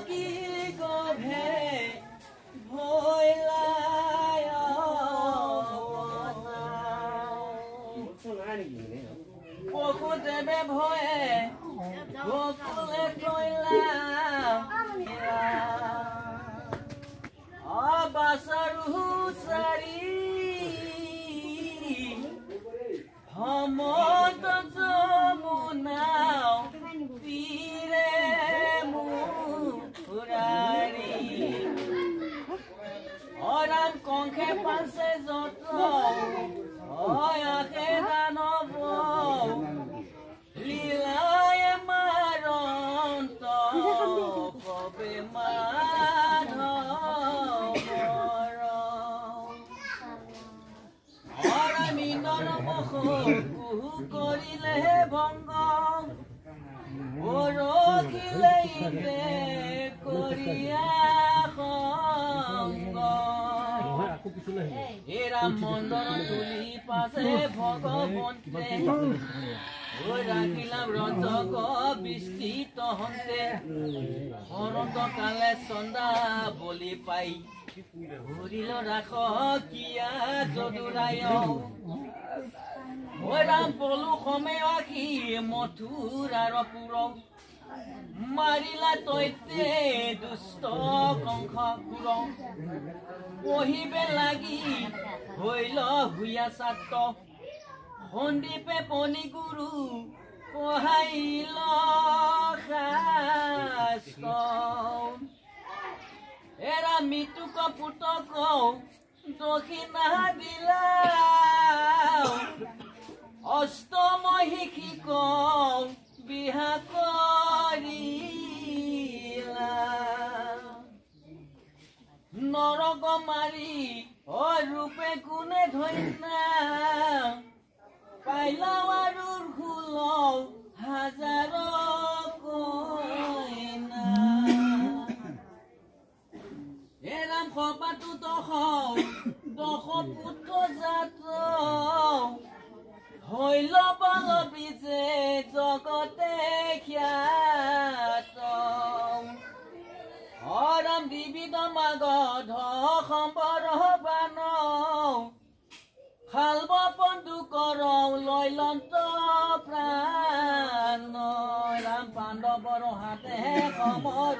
কি গভে ভয়লায় পশুদেৱে ভয়ে গোকুলে কইলা অবাসৰু চাৰি ভ্ৰমত যমুনাও তীৰে মুৰাৰী অৰাম কংখে পাছে যত অয়াসে দানৱ লীলায় মাৰন্ত কবে মাধৱৰ অৰামি নৰমখ কুহু কৰিলে ভংগ ৰখিলে ইতে কৰিয়া সংগ এৰাম মন্দন তুলি পাছে ভগৱন্তে ৰাখিলাম ৰজক বিস্তৃত হন্তে শৰন্ত কালে চন্দা বলি পাই ঘূৰিল ৰাখ কিয়া যদুৰায় ৰাম পলু সমে আখি মথুৰাৰ পুৰ মাৰিলা তৈতে দুষ্ট কংস কুৰ পঢ়িবে লাগি হৈল হুয়া ছাত্ৰ সন্দীপে পনি গুৰু পঢ়াইল শাস্ত্ৰ এৰা মৃত্যুক পুতক দক্ষিণা দিলা অষ্টমহিষিক বিহা কৰিলা নৰক মাৰি ৰূপে গুণে ধন্যা পাইলাও আৰু 16,000 কইনা এৰাম সবাতো দশ পুত্ৰ জাত হৈল বলবীজে জগতে খ্যাত অৰাম বিবিধ মাগধ সম্বৰ বান খালব পন্দু কৰৌ লৈলন্ত প্ৰাণ ৰাম পাণ্ডৱৰ হাতে সমৰ